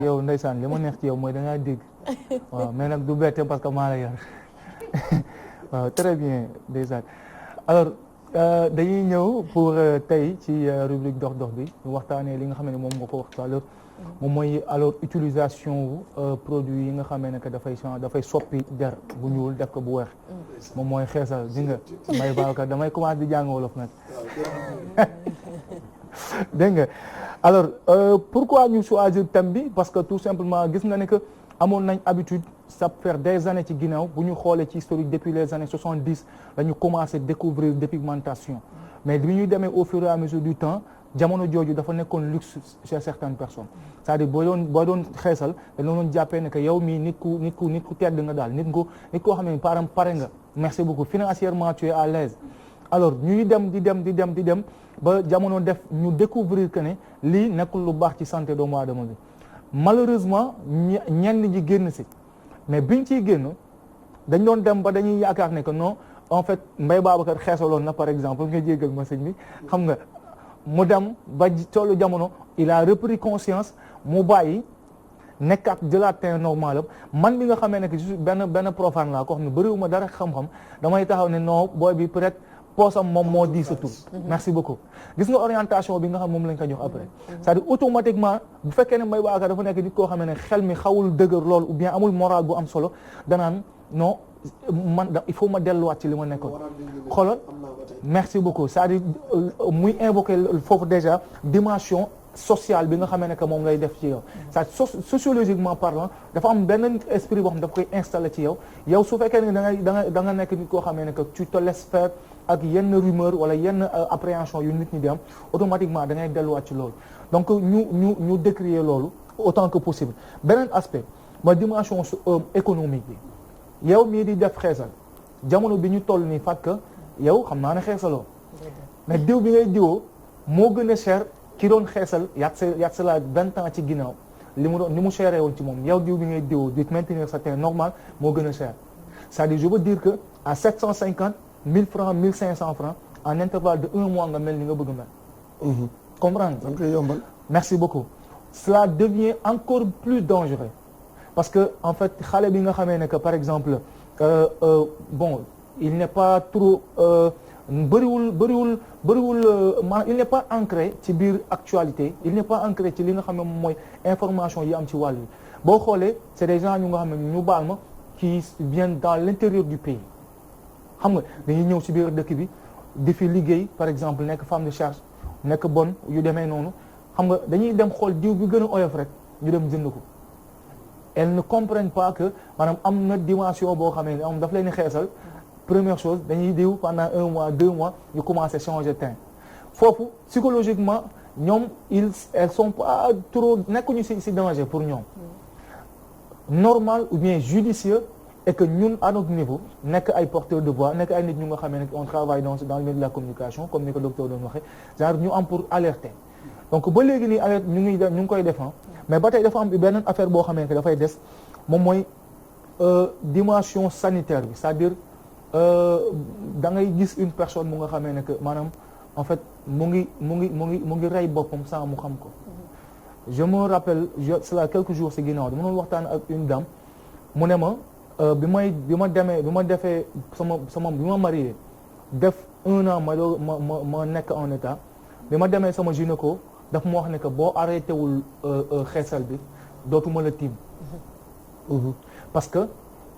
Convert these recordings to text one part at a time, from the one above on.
yow ndeysaan li ma neex ci yow mooy da ngaa dégg waaw mais nag du bette parce que maa la yar waaw très bien ndeysaan alors dañuy ñëw pour tey ci rubrique dox dox bi ñu waxtaanee li nga xam ne moom nga ko wax tout à l'heure moom mooy alors utilisation produit yi nga xamee ne que dafay soppi der bu ñuul def ko bu weex moom mooy xeesal di nga may baakat damay commencé di jàng wolof nag dégg nga alors pourquoi ñu choisir thème bi parce que tout simplement gis nga ne que amoon nañ habitude ça faire des années ci ginnaaw bu ñu xoolee ci historique depuis les années 70 la ñu commencé découvrir dépigmentation mais bi ñuy demee au fur et à mesure du temps jamono jooju dafa nekkoon luxe chez certaines personnes c'est-à-dire boo doon xeesal dañ doon jàppee ne que yow mii nit ku tedd nga daal nit koo xam ne pare nga merci beaucoup financièrement tu es à l'aise alors ñuy dem di dem ba jamono def ñu découvrir que ne lii nekkul lu baax ci santé doomu aadama bi malheureusement ñenn ñi génn si mais biñ ciy génn dañ doon dem ba dañuy yaakaar ne que non en fait Mbaye Babacar xeesaloon na par exemple nga jéggal ma sëñ bi xam nga mu dem ba tollu jamono il a repris conscience mu bàyyi nekkaat jëlaat teint normal man bi nga xamee ne que benn profane laa ko xam ne bëriwuma dara xam-xam damay taxaw ne non booy bi peut-être poosam moom moo di sa tur merci beaucoup gis nga orientation bi nga xam moom lañ ko jox après c'est-à-dire automatiquement bu fekkee ne Mbaye Babacar dafa nekk nit koo xam ne xel mi xawul dëgër lool ou bien amul moral bu am solo danaan non il faut ma delluwaat ci li ma nekkoon xoolal merci beaucoup c'est-à-dire muy invoquer foofu déjà dimension sociale bi nga xamee ne que moom lay def ci yow c'est-à-dire sociologiquement parlant dafa am benn esprit boo xam dafa koy installer ci yow su fekkee ne da nga nekk nit koo xamee ne que tu te laisses faire ak yenn rumeur wala yenn appréhension yu nit ñi di am automatiquement da ngay delluwaat ci loolu donc ñu décrier loolu autant que possible beneen aspect mooy dimension économique bi yow mii di def xeesal jamono bi ñu toll nii fàtt que yow xam naa ne xeesaloo mais diw bi ngay diwoo moo gën a cher ki doon xeesal yaat sa la 20 ans ci ginnaaw li mu chéré woon ci moom yow diw bi ngay diwoo di maintenir sa teint normal moo gën a cher c'est-à-dire je veux dire que à 750 1000 francs 1500 francs en intervalle de 1 mois nga mel ni nga bëgg mel comprendre da nga koy yombal merci beaucoup cela devient encore plus dangereux parce que en fait xale bi nga xamee ne que par exemple bon il n'est pas trop bëriwul maanaam il n'est pas ancré ci biir actualité il n'est pas ancré ci li nga xam ne moom mooy information yi am ci wàll yi boo xoolee c'est des gens ñu nga xam ne ñu baal ma qui viennent dans l'intérieur du pays xam nga dañuy ñëw ci biir dëkk bi di fi liggéey par exemple nekk femme de charge nekk bonne yu demee noonu xam nga dañuy dem xool diw bi gën a oyof rek ñu dem jënd ko elles ne comprennent pas que maanaam am na dimension boo xamee ne am daf leen di xeesal première chose dañuy diw pendant 1 mois 2 mois ñu commencé changer teint foofu psychologiquement ñoom elles sont pas trop nekkuñu ci danger pour ñoom normal ou bien judicieux et que ñun à notre niveau nekk ay porteurs de voix nekk ay nit ñu nga xamee ne on travaille dans le milieu de la communication comme ni ko docteur doon waxee genre ñu am pour alerter donc ba léegi nii alerte ñu ngi koy def mais ba tey dafa am beneen affaire boo xamee ne dafay des moom mooy dimension sanitaire bi c'est-à-dire da ngay gis une personne mu nga xamee ne que maanaam en fait mu ngi rey boppam sans mu xam ko je me rappelle cela quelques jours ci ginnaaw dama doon waxtaan ak une dame mu ne ma bi ma defee bi ma marié def 1 an ma nekk en état bi ma demee sama gynéco daf ma wax ne que boo arrêté wul xeesal bi dootuma la tiim parce que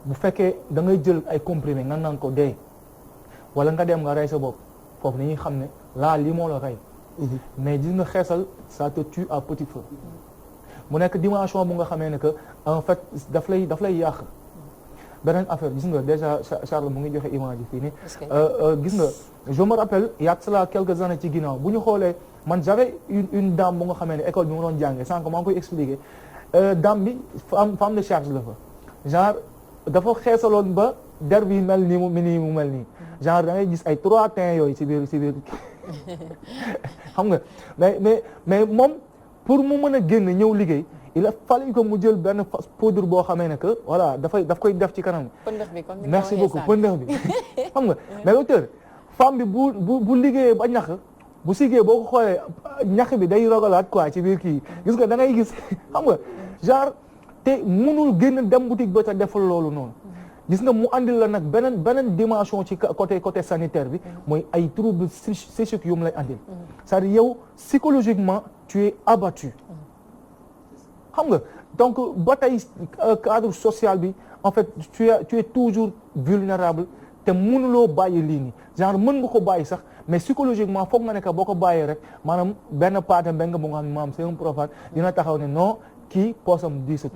bu fekkee da ngay jël ay comprimés nga naan ko dee wala nga dem nga rey sa bopp foofu dañuy xam ne laa lii moo la rey mais gis nga xeesal ça te tue à petit feu mu nekk dimension bu nga xamee ne que en fait daf lay yàq beneen affaire gis nga déjà Charles mu ngi joxe image yi fii nii gis nga je me rappelle il y a cela quelques années ci ginnaaw bu ñu xoolee man j'avais une dame bu nga xamee ne école bi ma doon jàngee sànq maa ngi koy expliquer dame bi femme de charge la fa genre dafa xeesaloon ba der bi mel nii mu mel nii genre da ngay gis ay 3 teints yooyu ci biir xam nga mais moom pour mu mën a génn ñëw liggéey il a fallu que mu jël benn poudre boo xamee ne que voilà daf koy def ci kanam. pëndëx bi comme merci beaucoup pëndëx bi xam nga mais docteur femme bi bu liggéeyee ba ñax bu siggee boo ko xoolee ñax bi day rogalaat quoi ci biir kii gis nga da ngay gis xam nga genre te mënul génn dem boutique ba te defal loolu noonu. gis nga mu andil la nag beneen dimension ci côté sanitaire bi mooy ay troubles psychiques yu mu lay andil. c'est-à-dire yow psychologiquement tu es abattu. xam nga donc ba tey cadre social bi en fait tu es toujours vulnérable te mënuloo bàyyi lii nii genre mën nga ko bàyyi sax mais psychologiquement foog nga ne que boo ko bàyyee rek maanaam benn paate benn bu nga xam ne maanaam c'est un profane dina taxaw ne non kii poosam diisatu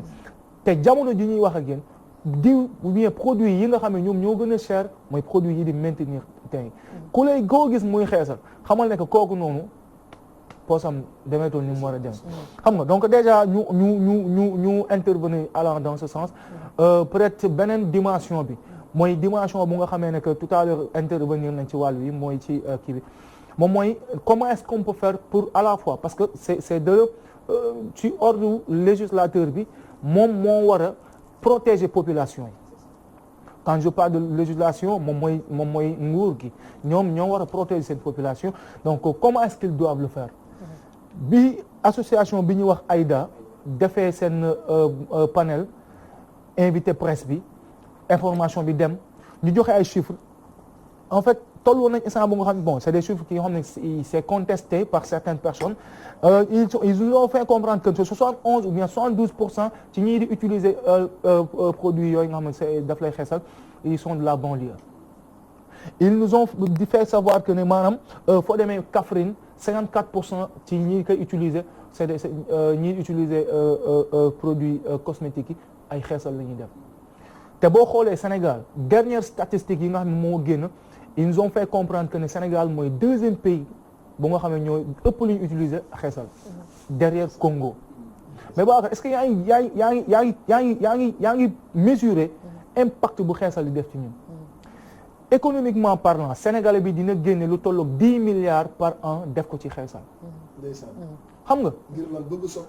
te jamono ji ñuy wax ak yéen diw ou bien produit yi nga xam ne ñoom ñoo gën a cher mooy produit yi di maintenir tey ku lay koo gis muy xeesal xamal ne que kooku noonu poosam demeetul ni mu war a dem. xam nga donc déjà ñu intervenir allant dans ce sens peut-être beneen dimension bi mooy dimension bu nga xamee ne que tout à l'heure intervenir nañ ci wàllu yi mooy ci kii bi moom mooy comment est-ce qu'on peut faire pour à la fois parce que c'est de ci ordre législateur bi moom moo war a protéger population yi quand je parle de législation moom mooy nguur gi ñoom ñoo war a protéger cette population donc comment est-ce qu'ils doivent le faire bi association bi ñuy wax AIDA defee seen panel invité presse bi information bi dem ñu joxe ay chiffres en fait toll woon nañ instant bu nga xam ne bon c'est des chiffres qui yoo xam ne c'est contesté par certaines personnes ils nous ont fait comprendre que 71 ou bien 72% ci ñii di utiliser produits yooyu nga xam ne c'est daf lay xeesal ils sont de la banlieue ils nous ont fait savoir que ne maanaam foo demee Kaffrine 54% ci ñi koy utiliser c'est des ñi utiliser produits cosmétiques yi ay xeesal la ñuy def te boo xoolee Sénégal dernière statistique yi nga xam ne moo génn ils nous ont fait comprendre que ne Sénégal mooy deuxième pays bu nga xam ne ñooy ëpp lu ñu utiliser xeesal derrière Congo mais boo est-ce que yaa ngi mesurer impact bu xeesal di def ci ñun économiquement parlant Sénégalais bi dina génne lu tolloog 10 milliards par an def ko ci xeesal xam nga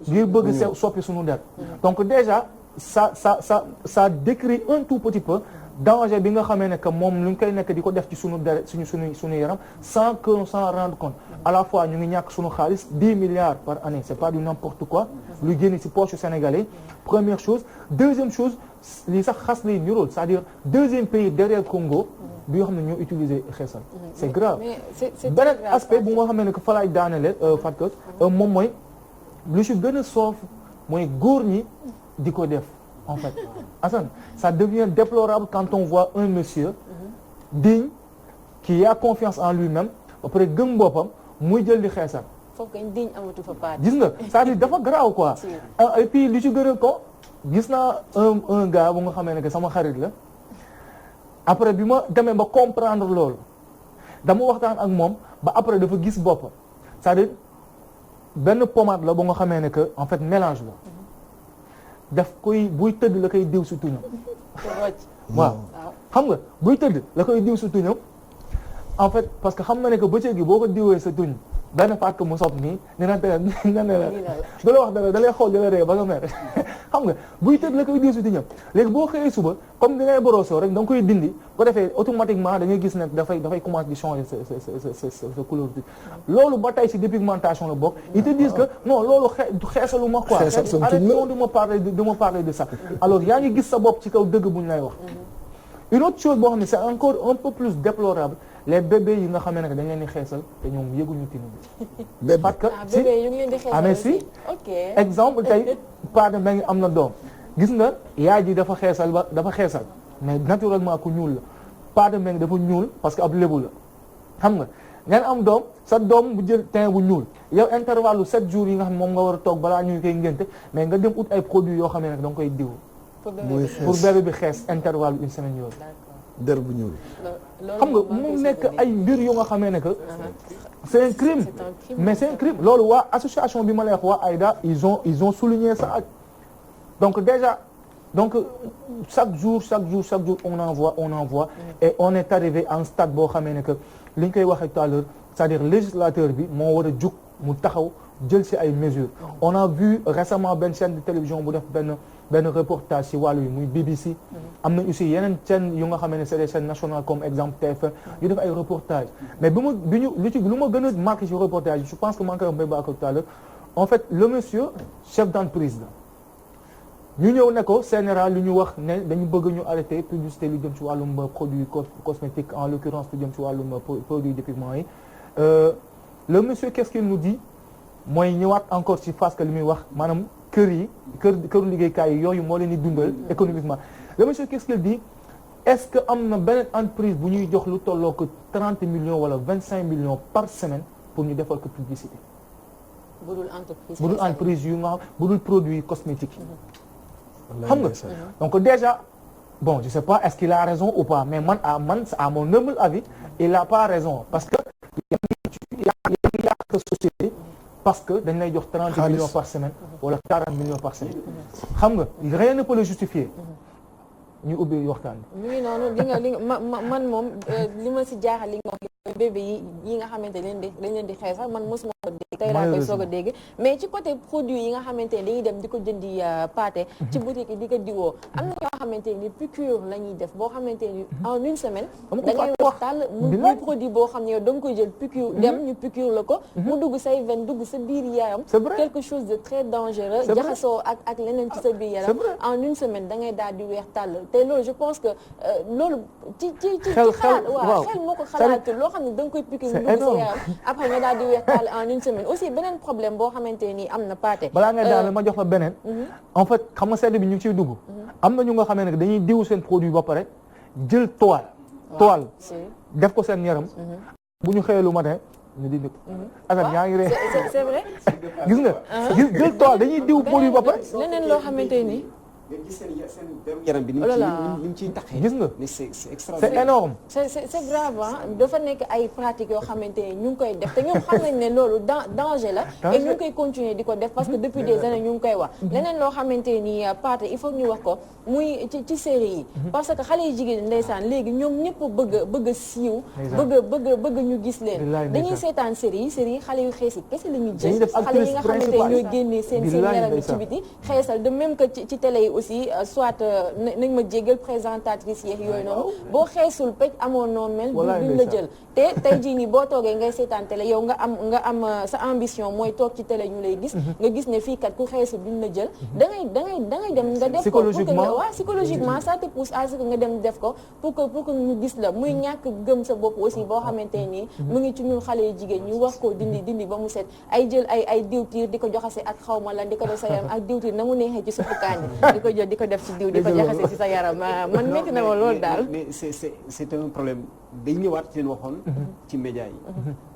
ngir bëgg soppi suñu der donc déjà ça décrit un tout petit peu danger bi nga xamee ne que moom lu ñu koy nekk di ko def ci suñu der suñu yaram sans que on s'en rende compte à la fois ñu ngi ñàkk suñu xaalis 10 milliards par année c'est pas du n'importe quoi lu génne ci poche sénégalais première chose deuxième chose lii sax xas lay nirool c'est-à-dire deuxième pays derrière Congo bi yoo xam ne ñoo utiliser xeesal c'est grave beneen aspect bu nga xamee ne que fa laay daanele Fatou moom mooy lu ci gën a soof mooy góor ñi di ko def en fait Assane ça devient déplorable quand on voit un monsieur digne qui a confiance en lui-même après gëm boppam muy jël di xeesal foofu kañ digne amatu fa paat gis nga c'est-à-dire dafa grave quoi et puis li ci gën a ko gis naa un gars bu nga xamee ne que sama xarit la après bi ma demee ba comprendre loolu dama waxtaan ak moom ba après dafa gis boppam c'est-à-dire benn pommade la ba nga xamee ne que en fait mélange la daf koy buy tëdd la koy diw si tuñam waaw xam nga buy tëdd la koy diw si tuñam en fait parce que xam na ne que bëccëg gi boo ko diwee sa tuñ benn faat ko mu sob nii dina teel nga ne la du la wax dara da lay xool di la ree ba nga mer xam nga buy tëdd la koy diw si tuñam léegi boo xëyee suba comme di ngay borosoo rek da nga koy dindi ko defee automatiquement da ngay gis ne dafay commencer di changer sa couleur bi loolu ba tey si dépigmentation la bokk ils te disent que non loolu xeesalu ma quoi arrêtons de me parler de ça alors yaa ngi gis sa bopp ci kaw dëgg bu ñu lay wax une autre chose boo xam ne c'est encore un peu plus déplorable les bébés yi nga xamee ne dañ leen di xeesal te ñoom yëguñu tinu parce que si amee si exemple tey pas de ngi am na doom gis nga yaay ji dafa xeesal mais naturellement ku ñuul la pas de ngi dafa ñuul parce que ab lébu la xam nga ngeen am doom sa doom bu jël teint bu ñuul yow intervalle 7 jours yi nga xam moom nga war a toog balaa ñuy koy ngénte mais nga dem ut ay produits yoo xamee ne da nga koy diw pour bébé bi xees intervalle une semaine yooyu der bu ñuul xam nga mu nekk ay mbir yu nga xamee ne que c'est un crime mais c'est un crime loolu waa association bi ma lay wax waa AIDA ils ont souligné ça donc déjà donc chaque jour on envoie et on est arrivé à un stade boo xamee ne que li ñu koy waxee tout à l'heure c'est-à-dire législateur bi moo war a jug mu taxaw jël ci ay mesures on a vu récemment benn chaîne de télévision bu def benn reportage ci wàllu yi muy BBC am na aussi yeneen chaîne yu nga xam ne c'est des chaînes nationales comme exemple TF1 yu def ay reportage mais lu ma gën a marqué ci reportage je pense que man koy wax ba tout à l'heure en fait le monsieur chef d'entreprise la ñu ñëw ne ko CNRA lu ñu wax ne dañu bëgg ñu arrêter publicité lu jëm ci wàllum produit cosmétique en l'occurrence lu jëm ci wàllum produit dépigment yi le monsieur qu'est-ce qu'il nous dit mooy ñëwaat encore ci face que li muy wax maanaam këru liggéeykaay yi yooyu moo leen di dundal économiquement le monsieur qu'est-ce qu'il dit est-ce que am na beneen entreprise bu ñuy jox lu tolloo que 30 millions wala 25 millions par semaine pour ñu defal ko publicité budul entreprise yu nga budul produit cosmétique xam nga donc déjà bon je sais pas est-ce qu'il a raison ou pas mais man à mon humble avis il a pas raison parce que il y a société parce que dañ lay jox 30 millions par semaine wala 40 millions par semaine xam nga rien ne peut le justifier ñu ubbi waxtaan bi. mu ngi noonu li nga man moom li ma si jaaxal li nga wax bébé yi nga xamante ne dañ leen di xees sax man mosuma ko dégg tey laa koy soog a dégg mais ci côté produit yi nga xamante ne dañuy dem di ko jëndi pâté ci boutique yi di ko diwoo am na ñoo xamante ni piqûre la ñuy def boo xamante ni en une semaine da ngay waxtaan muy produit boo xam ne yow da nga koy jël piqûre dem ñu piqûre la ko mu dugg say veine dugg sa biir yaram quelque chose de très dangereux jaxasoo ak leneen ci sa biir yaram en une semaine da ngay daal di weex tàll te loolu je pense que loolu ci xalaat waaw xel moo ko xalaat loo xam ne da nga koy piqûre mu dugg sa yaram après nga daal di weex tàll en une semaine aussi beneen problème boo xamante ni am na pâté balaa nga daal ma jox la beneen en fait xam nga sedd bi ñu ngi ciy dugg am na ñu nga xamee ne dañuy diw seen produit ba pare jël toile def ko seen yaram bu ñu xëyee lu matin ñu dindi ko Assane yaa ngi ree c'est vrai gis nga jël toile dañuy diw produit ba pare leneen loo xamante ni nga gis seen yaram bi ni mu ciy taxee gis nga mais c'est extraordinaire c'est énorme c'est grave ah dafa nekk ay pratiques yoo xamante ne ñu ngi koy def te ñoom xam nañ ne loolu danger la et ñu ngi koy continuer di ko def parce que depuis des années ñu ngi koy wax leneen loo xamante ni pâté il faut ñu wax ko muy ci série yi parce que xale yi jigéen ndeysaan léegi ñoom ñëpp bëgg a siiw bëgg ñu gis leen dañuy seetaan série yi xale yu xees yi kese la ñuy jël xale yi nga xamante ne ñooy génnee seen yaram yi ci biti xeesal de même que ci télé yi aussi soit nañ ma jéggal présentatrice yeeg yooyu noonu boo xeesul pecc amoon noo mel duñ la jël te tey jii nii boo toogee ngay seetaan télé yow nga am sa ambition mooy toog ci télé ñu lay gis nga gis ne fii kat ku xeesul duñ la jël da ngay dem nga def ko psychologiquement ça te pousse à ce que nga dem def ko pour que ñu gis la muy ñàkk gëm sa bopp aussi boo xamante nii mu ngi ci ñun xale yu jigéen ñu wax ko dindi ba mu set ay jël ay diwtiir di ko joxase ak xawma lan di ko def sa yaram ak diwtiir na mu neexee ci suppu kaani di ko def ci diw di ko jaxase ci sa yaram man métti na ma loolu daal mais c'est un problème day ñëwaat ci leen waxoon ci média yi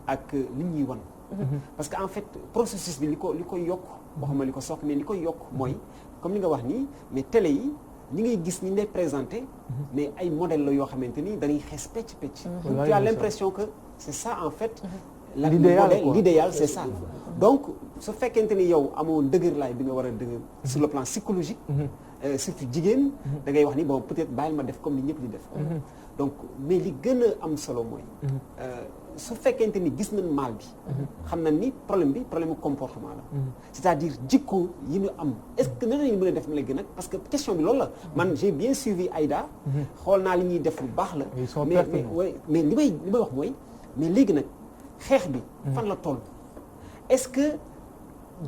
ak li ñuy wan parce que en fait processus bi li ko yokk waxuma li ko sokk mais li koy yokk mooy comme li nga wax nii mais télé yi ñi ngay gis ñi lay présenté mais ay modèle la yoo xamante ni dañuy xees pecc tu as l'impression que c'est ça en fait l'idéal c'est ça donc su fekkente ni yow amoo dëgër laay bi nga war a dëgër sur le plan psychologique surtout jigéen da ngay wax ni bon peut-être bàyyil ma def comme ni ñëpp di def donc mais li gën a am solo mooy su fekkente ni gis nañ mal bi xam nañ ni problème comportement la c'est-à-dire jikko yi ñu am est-ce que nan lañu mën a def na la gën a parce que question bi loolu la man j'ai bien suivi Aïda xool naa li ñuy def lu baax la mais li may wax mooy mais léegi nag xeex bi fan la toll est-ce que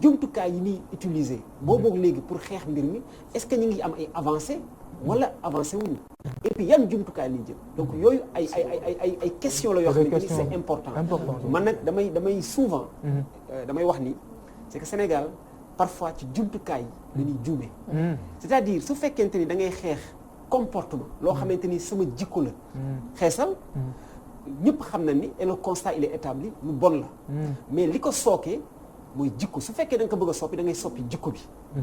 jumtukaay yi ñuy utiliser boobu léegi pour xeex mbir mi est-ce que ñu ngi am ay avancées wala avancé wuñu et puis yan jumtukaay li ñu jël donc yooyu ay question la yoo xamante ni c'est important man nag damay souvent damay wax ni c'est que Sénégal parfois ci jumtukaay la ñuy juume c'est-à-dire su fekkente ni da ngay xeex comportement loo xamante ni sama jikko la xeesal ñëpp xam na ni et le constat il est établi lu bon la mais li ko sookee mooy jikko su fekkee da nga ko bëgg a soppi da ngay soppi jikko bi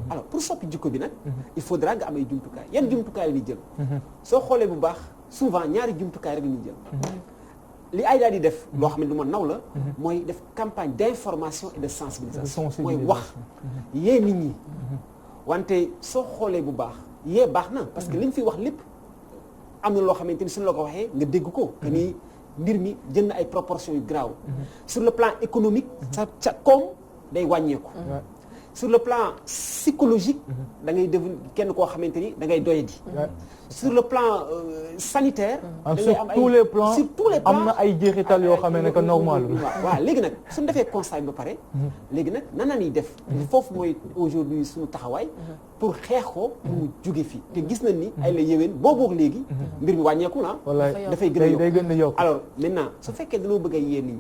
alors pour soppi jikko bi nag il faudra nga am ay jumtukaay yan jumtukaay la ñuy jël soo xoolee bu baax souvent ñaari jumtukaay rek la ñuy jël li ay daal di def loo xam ne lu ma naw la mooy def campagne d'information et de sensibilisation mooy wax yee nit ñi wante soo xoolee bu baax yee baax na parce que li ñu fi wax lépp am na loo xamante ni suñu la ko waxee nga dégg ko que ni mbir mi jël na ay proportions yu graaw sur le plan économique sa koom day wàññeeku sur le plan psychologique da ngay devenir kenn koo xamante ni da ngay doyadi. sur le plan sanitaire. da ngay am tous les plans sur tous les plans am na ay jeexital yoo xam ne que normal. waaw léegi nag suñu defee constat ba pare. léegi nag nan la ñuy def. foofu mooy aujourd'hui suñu taxawaay. pour xeex ko pour mu jóge fii te gis nañ ni ay la yéwén boobu léegi. mbir mi wàññeeku na. dafay gën a yokk alors maintenant su fekkee dañoo bëgg a yee nit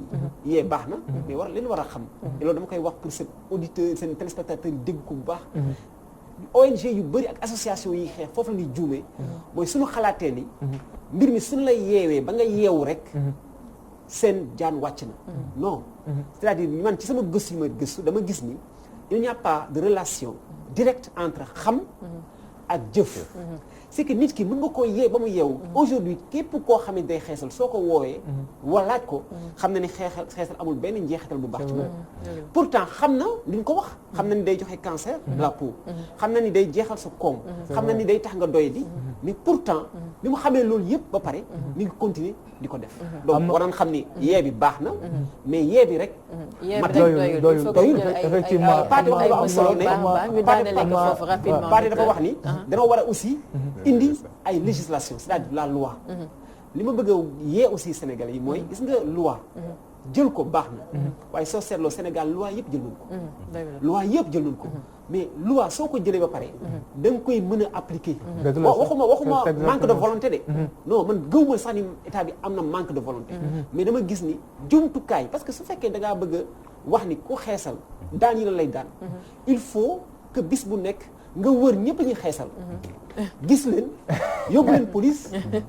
ñi. yee baax na mais li ñu war a xam. te loolu dama koy wax pour seen auditeur seen téléspectateur yi dégg ko bu baax. ONG yu bëri ak association yi xeex foofu la ñuy juumee. mooy suñu xalaatee ni. mbir mi suñu lay yeewee ba nga yeewu rek. seen jaan wàcc na. non c'est-à-dire man ci sama gëstu yi ma gëstu dama gis ni il n'y a pas de relation directe entre xam. ak jëf. c'est que nit ki mën nga koo yee ba mu yeewu. aujourd'hui képp koo xam ne day xeesal soo ko woowee. walaaj ko xam na ni xeesal amul benn njeexital bu baax ci moom. pourtant xam na li ñu ko wax. xam na ni day joxe cancer de la peau. xam na ni day jeexal sa koom. xam na ni day tax nga doy di. mais pourtant bi mu xamee loolu yëpp ba pare. mi ngi continuer di ko def. donc war nañ xam ni yee bi baax na. mais yee bi rek. doyul effectivement Pathé wax lu am solo ne Pathé dafa wax ni. dana war a aussi. indi ay législation c'est-à-dire la loi. li ma bëgg a yee aussi Sénégalais yi mooy gis nga loi. jël ko baax na. waaye soo seetloo Sénégal loi yëpp jël nañ ko. loi yëpp jël nañ ko. mais loi soo ko jëlee ba pare. da nga koy mën a appliquer. waxuma manque de volonté de. non man gëwuma sax ni état bi am na manque de volonté. mais dama gis ni jumtukaay parce que su fekkee da ngaa bëgg a wax ni ku xeesal daan yi la lay daan. il faut que bis bu nekk nga wër ñëpp ñuy xeesal. gis leen yóbbu leen police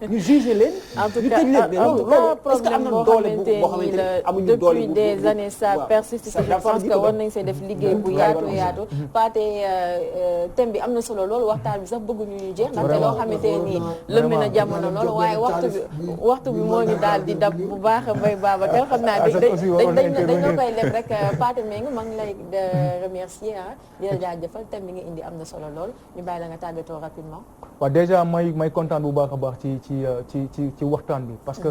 ñu juger leen. en tout cas est-ce que am na doole boo xamante ne amuñu doole depuis des années ça persiste. je pense que war nañ see def liggéey bu yaatu. Pathé thème bi am na solo loolu waxtaan bi sax bëgguñu ñu jeex. ndaxte loo xamante ni lëmbi na jamono loolu waaye waxtu bi moo ñu daal di dab bu baax a Mbaye Babacar xam naa dañ koy leb rek Pathé Mbengue maa ngi lay remercier di la jaajëfal thème bi nga indi am na solo lool ñu bàyyi la nga tàggatoo rapidement. waaw déjà may kontaan bu baax a baax ci waxtaan bi parce que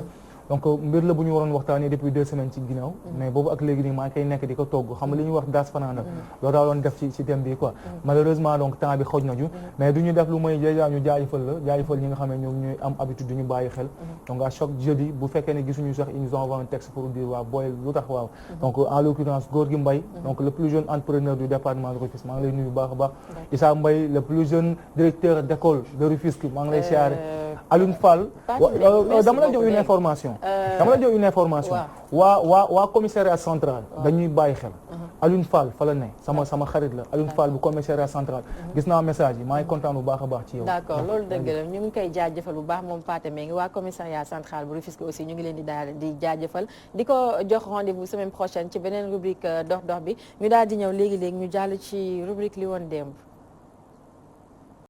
donc mbir la bu ñu waroon waxtaanee depuis 2 semaines ci ginnaaw mais boobu ak léegi nii maa ngi koy nekk di ko togg xam nga li ñuy wax daas fanaana loolu daa doon def ci thème bi quoi malheureusement donc temps bi xoj nañu mais du ñu def lu mooy déjà ñu jaajëfal ñi nga xam ne ñoom ñuy am habitude du ñu bàyyi xel donc à chaque jeudi bu fekkee ne gisuñu sax ils nous envoient un texte pour dire waaw booy lu tax waaw donc en l'occurrence Gorgui Mbaye donc le plus jeune entrepreneur du département de Rufisque maa ngi lay nuyu bu baax a baax Issa Mbaye le plus jeune directeur d'école de Rufisque maa ngi lay siyaare Alioune Fall dama la jox une information waa commissariat central dañuy bàyyi xel Alioune Fall fa la ne sama xarit la Alioune Fall bu commissariat central gis naa message yi maa ngi kontaan bu baax a baax ci yow. d'accord loolu dëgg la ñu ngi koy jaajëfal bu baax moom Pathé Mbengue waa commissariat central bu Rufisque aussi ñu ngi leen di daal di jaajëfal di ko jox rendez-vous semaine prochaine ci beneen rubrique dox dox bi ñu daal di ñëw léegi ñu jàll ci rubrique li woon démb.